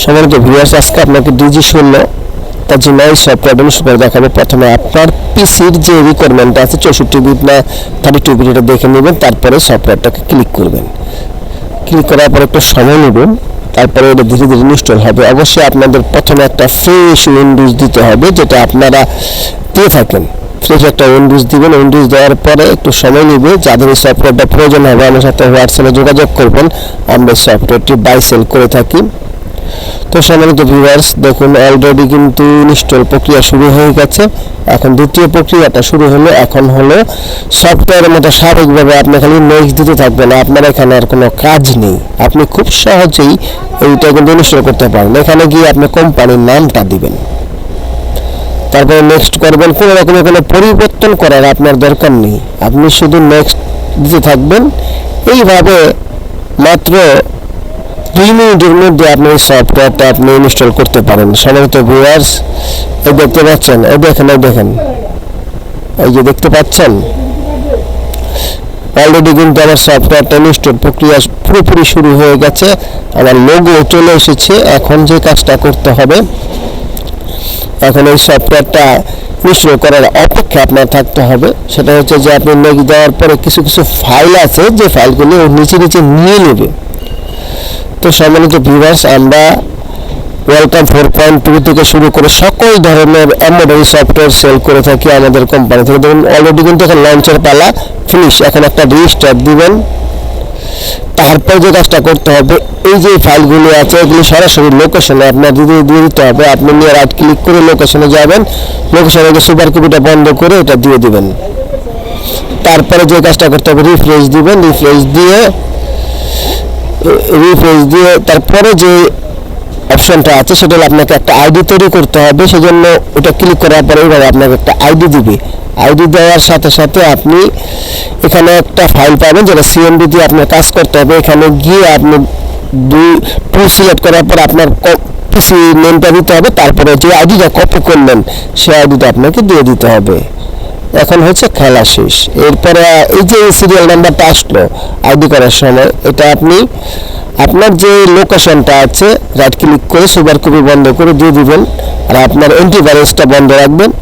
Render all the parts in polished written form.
সম্মানিত ভিউয়ার্স, আজকে আপনাকে ডিজি 16 তার জন্য এই সফটওয়্যারটা ইনস্টল করে দেখাবো। প্রথমে আপনার পিসির যে রিকোয়ারমেন্ট আছে 64 বিট না 32 বিট এটা দেখে নেবেন, তারপরে সফটওয়্যারটাকে ক্লিক করবেন। ক্লিক করার পর একটু সময় নেবেন, তারপরে এটা ধীরে ধীরে ইনস্টল হবে। অবশ্যই আপনাদের প্রথমে একটা ফ্রেশ উইন্ডোজ দিতে হবে, যেটা আপনারা দিয়ে থাকেন। ফ্রেশ একটা উইন্ডোজ দিবেন। উইন্ডোজ দেওয়ার পরে একটু সময় নেবে। যাদের এই সফটওয়্যারটা প্রয়োজন হবে আমার সাথে হোয়াটসঅ্যাপে যোগাযোগ করবেন, আমরা সফটওয়্যারটি বাই সেল করে থাকি। তো সম্মানিত ভিউয়ার্স, দেখুন অলরেডি কিন্তু ইনস্টল প্রক্রিয়া শুরু হয়ে গেছে। এখন দ্বিতীয় প্রক্রিয়াটা শুরু হলো। এখন হলো সফটওয়্যারের মতো স্বাভাবিকভাবে আপনি খালি নেক্সট দিতে থাকবেন, আপনার এখানে আর কোনো কাজ নেই। আপনি খুব সহজেই এইটা কিন্তু ইনস্টল করতে পারেন। এখানে গিয়ে আপনি কোম্পানির নামটা দিবেন, তারপরে নেক্সট করবেন। কোনো রকমের কোনো পরিবর্তন করার আপনার দরকার নেই, আপনি শুধু নেক্সট দিতে থাকবেন। এইভাবে মাত্র 2 মিনিটের মধ্যে আপনি এই সফটওয়্যারটা আপনি ইনস্টল করতে পারেন। সম্মানিত ভিউয়ার্স, এই দেখতে পাচ্ছেন, এই দেখেন, এই যে দেখতে পাচ্ছেন অলরেডি কিন্তু আমার সফটওয়্যারটা ইনস্টল প্রক্রিয়া পুরোপুরি শুরু হয়ে গেছে। আমার লোগো চলে এসেছে। এখন যে কাজটা করতে হবে, এখন এই সফটওয়্যারটা ইনস্টল করার অপেক্ষা আপনার থাকতে হবে। সেটা হচ্ছে যে আপনি নেক্সট দেওয়ার পরে কিছু কিছু ফাইল আছে, যে ফাইলগুলি নিচে নিয়ে নেবে। তো সম্মানিত ভিউয়ার্স, আমরা ওয়েলকাম 4.2 থেকে শুরু করে সকল ধরনের এমবেডেড সফটওয়্যার সেল করে থাকি আমাদের কোম্পানি থেকে। দেখুন অলরেডি কিন্তু এখন লঞ্চের পালা ফিনিশ। এখন একটা রিস্টার্ট দিবেন। তারপর যে কাজটা করতে হবে, এই যে ফাইলগুলো আছে এগুলি সরাসরি লোকেশনে আপনার দিয়ে দিতে হবে। আপনি নিয়ে রাইট ক্লিক করে লোকেশনে যাবেন, লোকেশনে যে সুপার কপিটা বন্ধ করে এটা দিয়ে দিবেন। তারপরে যে কাজটা করতে হবে, রিফ্রেশ দিবেন। রিফ্রেশ দিয়ে তারপরে যে অপশনটা আছে সেটা হলো আপনাকে একটা আইডি তৈরি করতে হবে। সেজন্য ওটা ক্লিক করার পরে এবার আপনাকে একটা আইডি দিবে। আইডি দেওয়ার সাথে সাথে আপনি এখানে একটা ফাইল পাবেন, যেটা সিএমডি দিয়ে আপনার কাজ করতে হবে। এখানে গিয়ে আপনি টুল সিলেক্ট করার পর আপনার পিসি নেমটা দিতে হবে, তারপরে যে আইডিটা কপি করলেন সেই আইডিটা আপনাকে দিয়ে দিতে হবে। এখন হচ্ছে খেলা শেষ। এরপরে এই যে সিরিয়াল নাম্বারটা আসলো আইডি করার সময়, এটা আপনি আপনার যে লোকেশনটা আছে রাইট ক্লিক করে সুপার কপি বন্ধ করে দিয়ে দিবেন, আর আপনার অ্যান্টিভাইরাসটা বন্ধ রাখবেন।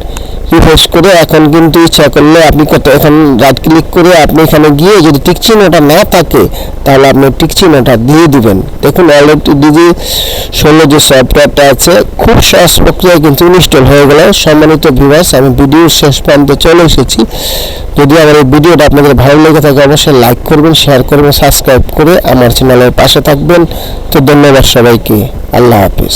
রিফ্রেশ করে এখন কিন্তু ইচ্ছা করলে আপনি এখন রাইট ক্লিক করে আপনি এখানে গিয়ে যদি টিক চিহ্নটা না থাকে তাহলে আপনি টিক চিহ্নটা দিয়ে দিবেন। দেখুন অলরেডি ডিজি 16 যে সফটওয়্যারটা আছে খুব সহজ প্রক্রিয়ায় কিন্তু ইনস্টল হয়ে গেল। সম্মানিত ভিউয়ার্স, আমি ভিডিওর শেষ প্রান্তে চলে এসেছি। যদি আমার এই ভিডিওটা আপনাদের ভালো লেগে থাকে অবশ্যই লাইক করবেন, শেয়ার করবেন, সাবস্ক্রাইব করে আমার চ্যানেলের পাশে থাকবেন। তো ধন্যবাদ সবাইকে। আল্লাহ হাফেজ।